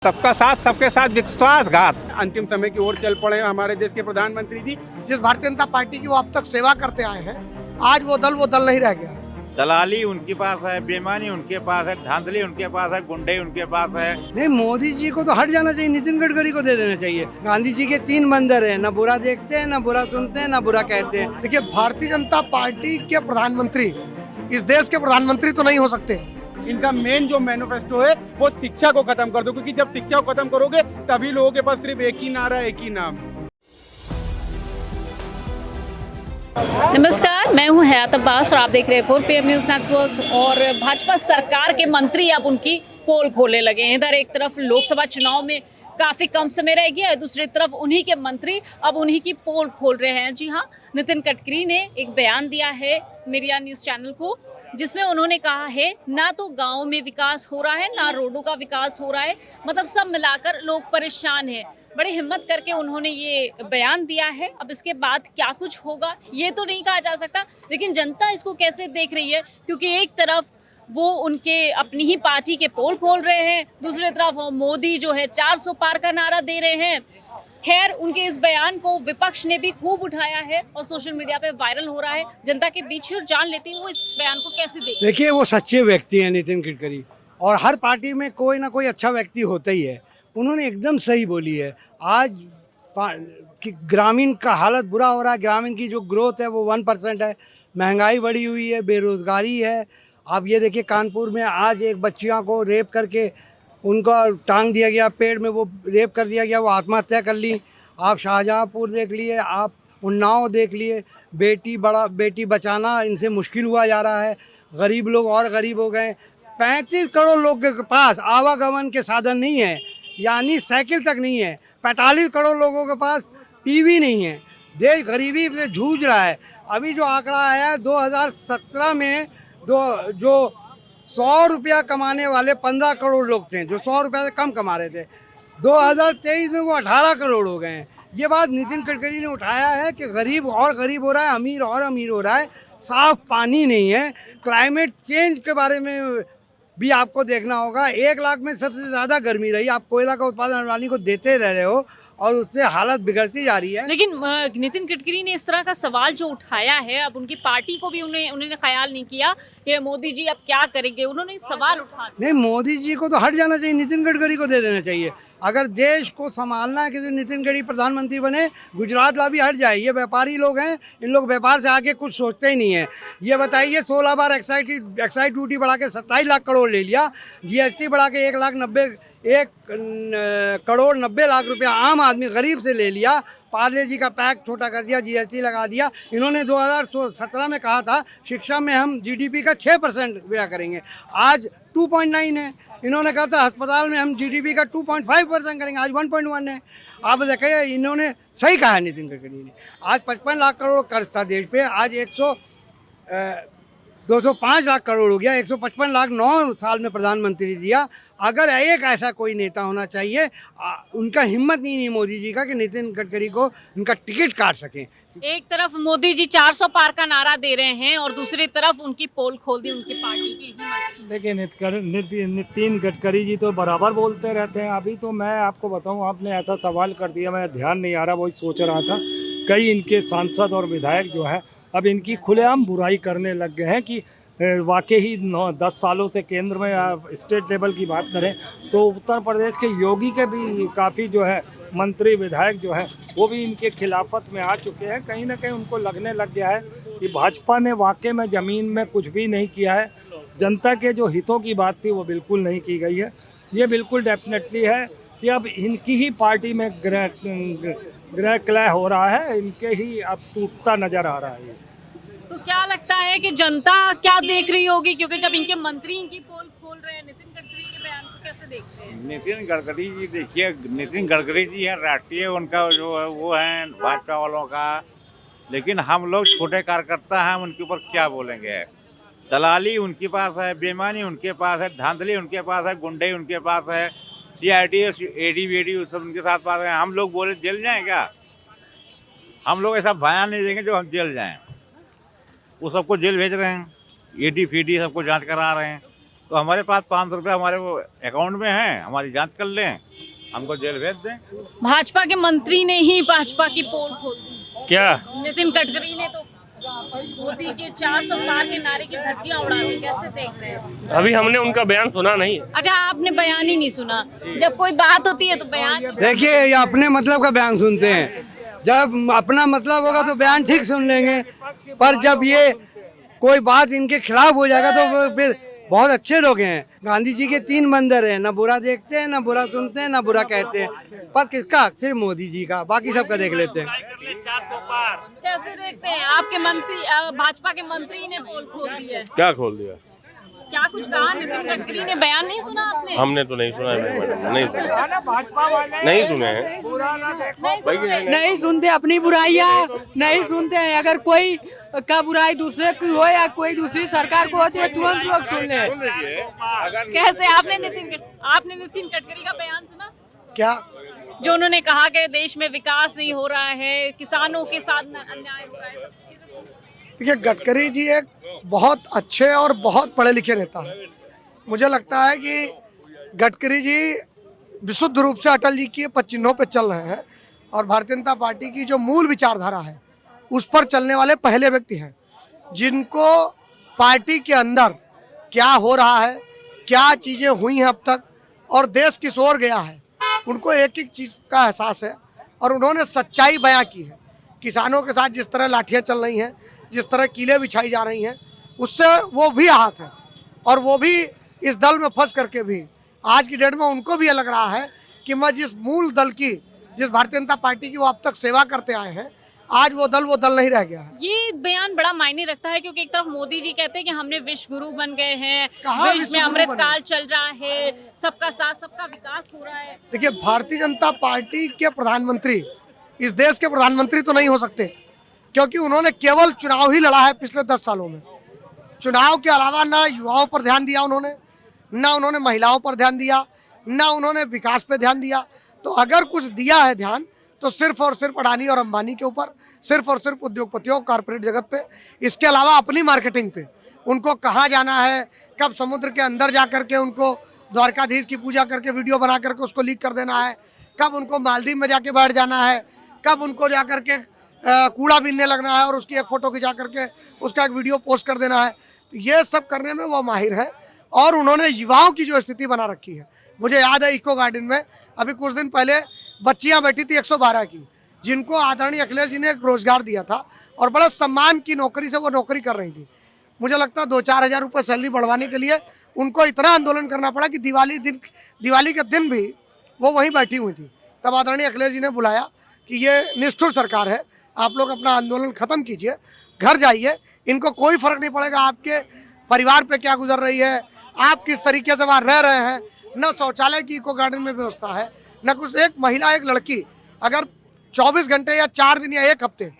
सबका साथ सबके साथ विश्वासघात। अंतिम समय की ओर चल पड़े हमारे देश के प्रधानमंत्री जी। जिस भारतीय जनता पार्टी की वो अब तक सेवा करते आए हैं, आज वो दल नहीं रह गया। दलाली उनके पास है, बेईमानी उनके पास है, धांधली उनके पास है, गुंडे उनके पास है। नहीं, मोदी जी को तो हट जाना चाहिए, नितिन गडकरी को दे देना चाहिए। गांधी जी के 3 बंदर हैं, ना बुरा देखते हैं, ना बुरा सुनते हैं, ना बुरा कहते हैं। देखिए, भारतीय जनता पार्टी के प्रधानमंत्री इस देश के प्रधानमंत्री तो नहीं हो सकते। इनका मेन जो मैनिफेस्टो है वो शिक्षा को खत्म कर दो, क्योंकि जब शिक्षा को खत्म करोगे तभी लोगों के पास सिर्फ एक ही नारा, एक ही नाम। नमस्कार, मैं हूं हयात अब्बास और आप देख रहे हैं 4PM न्यूज़ नेटवर्क। और भाजपा सरकार के मंत्री अब उनकी पोल खोलने लगे हैं। इधर एक तरफ लोकसभा चुनाव में काफ़ी कम समय रह गया है, दूसरी तरफ उन्हीं के मंत्री अब उन्हीं की पोल खोल रहे हैं। जी हाँ, नितिन गडकरी ने एक बयान दिया है मीडिया न्यूज़ चैनल को, जिसमें उन्होंने कहा है ना तो गाँव में विकास हो रहा है, ना रोडों का विकास हो रहा है, मतलब सब मिलाकर लोग परेशान हैं। बड़ी हिम्मत करके उन्होंने ये बयान दिया है। अब इसके बाद क्या कुछ होगा ये तो नहीं कहा जा सकता, लेकिन जनता इसको कैसे देख रही है, क्योंकि एक तरफ वो उनके अपनी ही पार्टी के पोल खोल रहे हैं, दूसरी तरफ मोदी जो है 400 पार का नारा दे रहे हैं। खैर, उनके इस बयान को विपक्ष ने भी खूब उठाया है और सोशल मीडिया पे वायरल हो रहा है। जनता के बीच और जान लेती है वो इस बयान को कैसे देखें। देखिए, वो सच्चे व्यक्ति हैं नितिन गडकरी, और हर पार्टी में कोई ना कोई अच्छा व्यक्ति होता ही है। उन्होंने एकदम सही बोली है। आज कि ग्रामीण का हालत बुरा हो रहा है। ग्रामीण की जो ग्रोथ है वो 1% है, महंगाई बढ़ी हुई है, बेरोजगारी है। आप ये देखिए, कानपुर में आज एक बच्चियों को रेप करके उनका टांग दिया गया, पेड़ में वो रेप कर दिया गया, वो आत्महत्या कर ली। आप शाहजहाँपुर देख लिए, आप उन्नाव देख लिए। बेटी बचाना इनसे मुश्किल हुआ जा रहा है। गरीब लोग और गरीब हो गए। 35 करोड़ लोग के पास आवागमन के साधन नहीं है, यानी साइकिल तक नहीं है। 45 करोड़ लोगों के पास टीवी नहीं है। देश गरीबी से जूझ रहा है। अभी जो आंकड़ा आया है 2017 में, जो 100 रुपया कमाने वाले 15 करोड़ लोग थे, जो 100 रुपया से कम कमा रहे थे, 2023 में वो 18 करोड़ हो गए हैं। ये बात नितिन गडकरी ने उठाया है कि गरीब और गरीब हो रहा है, अमीर और अमीर हो रहा है। साफ पानी नहीं है। क्लाइमेट चेंज के बारे में भी आपको देखना होगा। 1 लाख में सबसे ज़्यादा गर्मी रही। आप कोयला का उत्पादन अडानी को देते रह रहे हो और उससे हालत बिगड़ती जा रही है। लेकिन नितिन गडकरी ने इस तरह का सवाल जो उठाया है, अब उनकी पार्टी को भी उन्होंने ख्याल नहीं किया कि मोदी जी अब क्या करेंगे। उन्होंने सवाल उठा नहीं, मोदी जी को तो हट जाना चाहिए, नितिन गडकरी को दे देना चाहिए। अगर देश को संभालना है, किसी नितिन गडकरी प्रधानमंत्री बने, गुजरात वाला भी हट जाए। ये व्यापारी लोग हैं, इन लोग व्यापार से आगे कुछ सोचते ही नहीं है। ये बताइए, 16 बार एक्साइज ड्यूटी बढ़ा के 27 लाख करोड़ ले लिया, GST बढ़ा के 1 करोड़ 90 लाख रुपया आम आदमी गरीब से ले लिया। पार्ले जी का पैक छोटा कर दिया, GST लगा दिया। इन्होंने 2017 में कहा था शिक्षा में हम GDP का 6% व्यय करेंगे, आज 2.9 है। इन्होंने कहा था अस्पताल में हम GDP का 2.5% करेंगे, आज 1.1 है। आप देखिए, इन्होंने सही कहा है नितिन गडकरी ने। आज 55 लाख करोड़ कर्ज था देश पे, आज 205 लाख करोड़ हो गया। 155 लाख 9 साल में प्रधानमंत्री दिया। अगर एक ऐसा कोई नेता होना चाहिए, उनका हिम्मत नहीं मोदी जी का कि नितिन गडकरी को उनका टिकट काट सकें। एक तरफ मोदी जी 400 पार का नारा दे रहे हैं और दूसरी तरफ उनकी पोल खोल दी उनकी पार्टी की ही मंत्री। देखिए, नितिन गडकरी जी तो बराबर बोलते रहते हैं। अभी तो मैं आपको बताऊं, आपने ऐसा सवाल कर दिया, मैं ध्यान नहीं आ रहा, वही सोच रहा था। कई इनके सांसद और विधायक जो है अब इनकी खुलेआम बुराई करने लग गए हैं कि वाकई ही 10 सालों से केंद्र में, आप स्टेट लेवल की बात करें तो उत्तर प्रदेश के योगी के भी काफ़ी जो है मंत्री विधायक जो है वो भी इनके खिलाफत में आ चुके हैं। कहीं ना कहीं उनको लगने लग गया है कि भाजपा ने वाकई में ज़मीन में कुछ भी नहीं किया है। जनता के जो हितों की बात थी वो बिल्कुल नहीं की गई है। ये बिल्कुल डेफिनेटली है कि अब इनकी ही पार्टी में ग्रह क्लय हो रहा है, इनके ही अब टूटता नज़र आ रहा है। तो क्या लगता है कि जनता क्या देख रही होगी, क्योंकि जब इनके मंत्री इनकी पोल खोल रहे हैं, नितिन गडकरी के बयान को कैसे देखते हैं? नितिन गडकरी जी, देखिए, नितिन गडकरी जी हैं राष्ट्रीय, उनका जो है वो है भाजपा वालों का। लेकिन हम लोग छोटे कार्यकर्ता हैं, उनके ऊपर क्या बोलेंगे। दलाली उनके पास है, बेईमानी उनके पास है, धांधली उनके पास है, गुंडे उनके पास है, CID AD सब उनके साथ पास है। हम लोग बोले जेल जाएं क्या? हम लोग ऐसा बयान नहीं देंगे जो हम जेल जाएं। वो सबको जेल भेज रहे हैं, AD सबको जांच करा रहे हैं। तो हमारे पास 500 रुपये हमारे वो अकाउंट में है, हमारी जांच कर लें। हमको जेल भेज दें। भाजपा के मंत्री ने ही भाजपा की पोल खोल दी। क्या? नितिन गडकरी ने तो मोदी के 400 पार के नारे की धज्जियां उड़ा दी। कैसे देख रहे हैं? अभी हमने उनका बयान सुना नहीं है। अच्छा, आपने बयान ही नहीं सुना। जब कोई बात होती है तो बयान देखिए, ये अपने मतलब का बयान सुनते हैं। जब अपना मतलब होगा तो बयान ठीक सुन लेंगे, पर जब ये कोई बात इनके खिलाफ हो जाएगा तो वो फिर बहुत अच्छे लोग हैं। गांधी जी के 3 बंदर हैं, ना बुरा देखते हैं, ना बुरा सुनते हैं, ना बुरा कहते हैं। पर किसका? सिर्फ मोदी जी का, बाकी सबका देख लेते हैं। 400 पार। कैसे देखते हैं? आपके मंत्री, भाजपा के मंत्री ने पोल खोल दी है। क्या खोल दिया? क्या कुछ कहा नितिन गडकरी ने? बयान नहीं सुना आपने? हमने तो नहीं सुना है मैडम, नहीं सुना, नहीं सुने हैं। नहीं सुनते, अपनी बुराइयां नहीं सुनते हैं। अगर कोई का बुराई दूसरे की हो या कोई दूसरी सरकार को होती है तुरंत लोग सुन ले। कैसे? आपने नितिन गडकरी का बयान सुना? क्या? जो उन्होंने कहा कि देश में विकास नहीं हो रहा है, किसानों के साथ अन्याय हो रहा है, सब चीजें सुनी? देखिए, गडकरी जी एक बहुत अच्छे और बहुत पढ़े लिखे नेता हैं। मुझे लगता है कि गडकरी जी विशुद्ध रूप से अटल जी के पचिन्हों पे चल रहे हैं और भारतीय जनता पार्टी की जो मूल विचारधारा है उस पर चलने वाले पहले व्यक्ति हैं, जिनको पार्टी के अंदर क्या हो रहा है, क्या चीज़ें हुई हैं अब तक और देश किस ओर गया है, उनको एक एक चीज़ का एहसास है और उन्होंने सच्चाई बयां की है। किसानों के साथ जिस तरह लाठियाँ चल रही हैं, जिस तरह कीलें बिछाई जा रही हैं, उससे वो भी आहत हैं और वो भी इस दल में फंस करके भी आज की डेट में उनको भी ये लग रहा है कि मैं जिस मूल दल की, जिस भारतीय जनता पार्टी की वो अब तक सेवा करते आए हैं, आज वो दल नहीं रह गया है। ये बयान बड़ा मायने रखता है क्योंकि एक तरफ मोदी जी कहते हैं कि हमने विश्व गुरु बन गए हैं, कहाँ देश में अमृत काल चल रहा है, सबका साथ सबका विकास हो रहा है। देखिए, भारतीय जनता पार्टी के प्रधानमंत्री इस देश के प्रधानमंत्री तो नहीं हो सकते, क्योंकि उन्होंने केवल चुनाव ही लड़ा है पिछले 10 सालों में। चुनाव के अलावा ना युवाओं पर ध्यान दिया उन्होंने, ना उन्होंने महिलाओं पर ध्यान दिया, ना उन्होंने विकास पे ध्यान दिया। तो अगर कुछ दिया है ध्यान तो सिर्फ और सिर्फ अडानी और अंबानी के ऊपर, सिर्फ और सिर्फ उद्योगपतियों, कॉर्पोरेट जगत पे। इसके अलावा अपनी मार्केटिंग पे, उनको कहाँ जाना है, कब समुद्र के अंदर जा करके उनको द्वारकाधीश की पूजा करके वीडियो बना करके उसको लीक कर देना है, कब उनको मालदीव में जाके बैठ जाना है, कब उनको जा करके कूड़ा बीनने लगना है और उसकी एक फ़ोटो खिंचा करके उसका एक वीडियो पोस्ट कर देना है। तो ये सब करने में वो माहिर है और उन्होंने युवाओं की जो स्थिति बना रखी है। मुझे याद है इको गार्डन में अभी कुछ दिन पहले बच्चियां बैठी थी 112 की, जिनको आदरणीय अखिलेश जी ने एक रोजगार दिया था और बड़ा सम्मान की नौकरी से वो नौकरी कर रही थी। मुझे लगता है 2-4 हज़ार रुपये सैलरी बढ़वाने के लिए उनको इतना आंदोलन करना पड़ा कि दिवाली के दिन भी वो वहीं बैठी हुई थी। तब आदरणीय अखिलेश जी ने बुलाया कि ये निष्ठुर सरकार है, आप लोग अपना आंदोलन ख़त्म कीजिए, घर जाइए, इनको कोई फ़र्क नहीं पड़ेगा आपके परिवार पे क्या गुजर रही है, आप किस तरीके से वहाँ रह रहे हैं। न शौचालय की इको गार्डन में व्यवस्था है, न कुछ। एक महिला, एक लड़की अगर 24 घंटे या 4 दिन या 1 हफ्ते,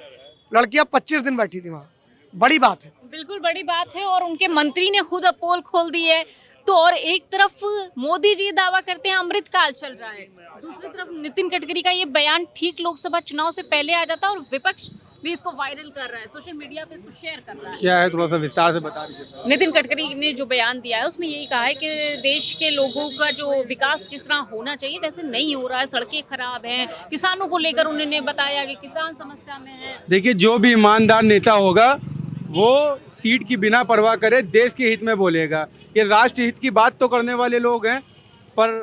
लड़कियां 25 दिन बैठी थी वहाँ, बड़ी बात है। बिल्कुल बड़ी बात है और उनके मंत्री ने खुद पोल खोल दी है। तो और एक तरफ मोदी जी दावा करते हैं अमृत काल चल रहा है, दूसरी तरफ नितिन गडकरी का ये बयान ठीक लोकसभा चुनाव से पहले आ जाता है और विपक्ष भी इसको वायरल कर रहा है, सोशल मीडिया पे इसको शेयर कर रहा है। क्या है, थोड़ा सा विस्तार से बता दीजिए। नितिन गडकरी ने जो बयान दिया है उसमें यही कहा है कि देश के लोगों का जो विकास जिस तरह होना चाहिए वैसे नहीं हो रहा है, सड़कें खराब हैं, किसानों को लेकर उन्होंने बताया कि किसान समस्या में है। देखिए, जो भी ईमानदार नेता होगा वो सीट की बिना परवाह करे देश के हित में बोलेगा। ये राष्ट्र हित की बात तो करने वाले लोग हैं पर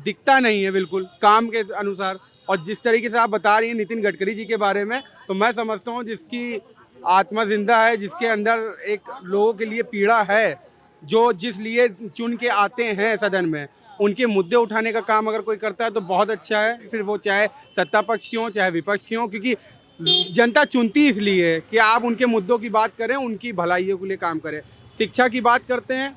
दिखता नहीं है बिल्कुल काम के अनुसार। और जिस तरीके से आप बता रही हैं नितिन गडकरी जी के बारे में, तो मैं समझता हूँ जिसकी आत्मा जिंदा है, जिसके अंदर एक लोगों के लिए पीड़ा है, जो जिस लिए चुन के आते हैं सदन में, उनके मुद्दे उठाने का काम अगर कोई करता है तो बहुत अच्छा है। फिर वो चाहे सत्ता पक्ष की हो चाहे विपक्ष की हो, क्योंकि जनता चुनती इसलिए कि आप उनके मुद्दों की बात करें, उनकी भलाइयों के लिए काम करें। शिक्षा की बात करते हैं,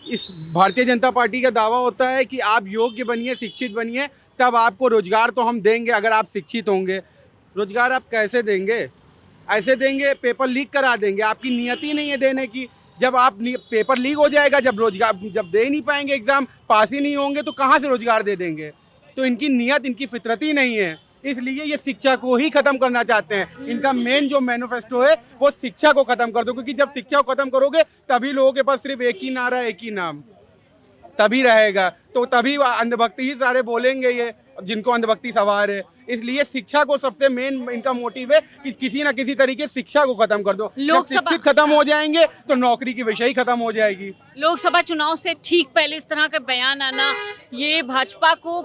इस भारतीय जनता पार्टी का दावा होता है कि आप योग्य बनिए, शिक्षित बनिए, तब आपको रोजगार तो हम देंगे। अगर आप शिक्षित होंगे, रोजगार आप कैसे देंगे? ऐसे देंगे, पेपर लीक करा देंगे। आपकी नियत ही नहीं है देने की। जब आप पेपर लीक हो जाएगा, जब रोजगार जब दे ही नहीं पाएंगे, एग्जाम पास ही नहीं होंगे, तो कहाँ से रोजगार दे देंगे? तो इनकी नियत, इनकी फितरत ही नहीं है। इसलिए ये शिक्षा को ही खत्म करना चाहते हैं। इनका मेन जो मैनिफेस्टो है वो शिक्षा को खत्म कर दो, क्योंकि जब शिक्षा को खत्म करोगे तभी लोगों के पास सिर्फ एक ही नारा, एक ही नाम, तभी रहेगा। तो तभी अंधभक्ति ही सारे बोलेंगे ये, जिनको अंधभक्ति सवार है। इसलिए शिक्षा को सबसे मेन इनका मोटिव है कि किसी ना किसी तरीके शिक्षा को खत्म कर दो। जब शिक्षित खत्म हो जाएंगे तो नौकरी की विषय ही खत्म हो जाएगी। लोकसभा चुनाव से ठीक पहले इस तरह का बयान आना, ये भाजपा को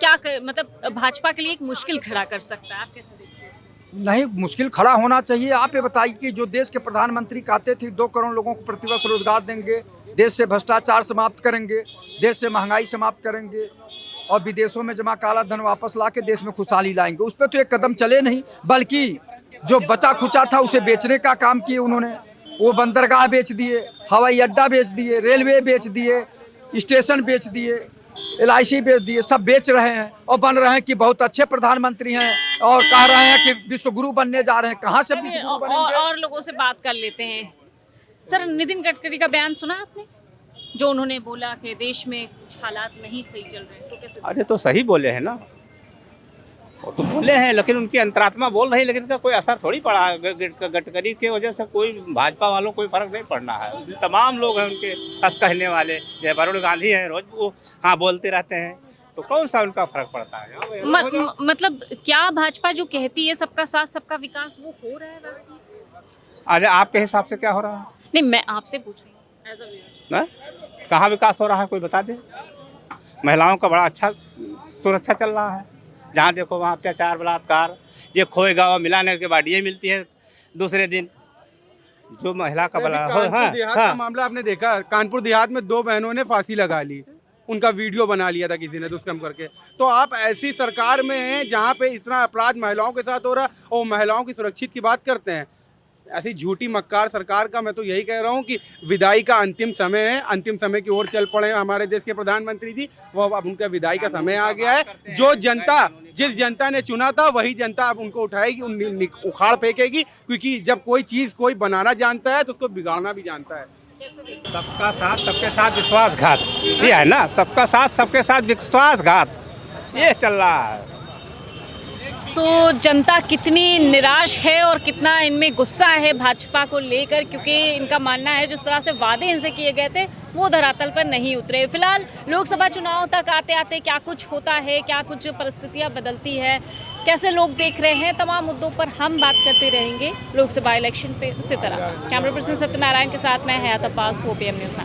मतलब भाजपा के लिए एक मुश्किल खड़ा कर सकता है। आप कैसे देखते हैं? नहीं, मुश्किल खड़ा होना चाहिए। आप ये बताइए कि जो देश के प्रधानमंत्री कहते थे 2 करोड़ लोगों को प्रतिवर्ष रोजगार देंगे, देश से भ्रष्टाचार समाप्त करेंगे, देश से महंगाई समाप्त करेंगे और विदेशों में जमा काला धन वापस ला के देश में खुशहाली लाएंगे, उस पर तो एक कदम चले नहीं, बल्कि जो बचा खुचा था उसे बेचने का काम किए उन्होंने। वो बंदरगाह बेच दिए, हवाई अड्डा बेच दिए, रेलवे बेच दिए, स्टेशन बेच दिए, LIC बेच दिए, सब बेच रहे हैं और बन रहे हैं कि बहुत अच्छे प्रधानमंत्री हैं और कह रहे हैं कि विश्वगुरु बनने जा रहे हैं। कहाँ से विश्वगुरु बनेंगे? और लोगों से बात कर लेते हैं। सर, नितिन गडकरी का बयान सुना आपने, जो उन्होंने बोला कि देश में कुछ हालात नहीं सही चल रहे हैं, तो कैसे? अरे तो सही बोले हैं ना, वो तो बोले हैं, लेकिन उनकी अंतरात्मा बोल रही है, लेकिन इसका कोई असर थोड़ी पड़ा। गडकरी की वजह से कोई भाजपा वालों को कोई फर्क नहीं पड़ना है। तमाम लोग हैं उनके हंस कहने वाले, जैसे वरुण गांधी हैं, रोज वो हाँ बोलते रहते हैं, तो कौन सा उनका फर्क पड़ता है? मतलब क्या भाजपा जो कहती है सबका साथ सबका विकास, वो हो रहा है? अरे आपके हिसाब से क्या हो रहा है? नहीं, मैं आपसे पूछ रही हूँ एज अ व्यूअर। कहाँ विकास हो रहा है, कोई बता दे। महिलाओं का बड़ा अच्छा सुरक्षा चल रहा है, जहाँ देखो वहाँ अत्याचार बलात्कार, ये खोए गाँव मिलाने के बाद ये मिलती है दूसरे दिन। जो महिला का बला कानपुर देहात का मामला आपने देखा, कानपुर देहात में 2 बहनों ने फांसी लगा ली, उनका वीडियो बना लिया था किसी ने दुष्कर्म करके। तो आप ऐसी सरकार में हैं जहाँ पे इतना अपराध महिलाओं के साथ हो रहा है और महिलाओं की सुरक्षित की बात करते हैं। ऐसी झूठी मक्कार सरकार का मैं तो यही कह रहा हूँ कि विदाई का अंतिम समय है, अंतिम समय की ओर चल पड़े हमारे देश के प्रधानमंत्री जी। वो अब उनका विदाई का समय आ गया है। जो जनता, जिस जनता ने चुना था वही जनता अब उनको उठाएगी, उखाड़ फेंकेगी, क्योंकि जब कोई चीज़ कोई बनाना जानता है तो उसको बिगाड़ना भी जानता है। सबका साथ सबके साथ विश्वासघात, ये है ना, सबका साथ सबके साथ विश्वासघात, ये चल रहा है। तो जनता कितनी निराश है और कितना इनमें गुस्सा है भाजपा को लेकर, क्योंकि इनका मानना है जिस तरह से वादे इनसे किए गए थे वो धरातल पर नहीं उतरे। फिलहाल लोकसभा चुनाव तक आते आते क्या कुछ होता है, क्या कुछ परिस्थितियां बदलती है, कैसे लोग देख रहे हैं, तमाम मुद्दों पर हम बात करते रहेंगे लोकसभा इलेक्शन पे इसी तरह। कैमरा पर्सन सत्यनारायण के साथ मैं हयात अब्बास, 4PM न्यूज़।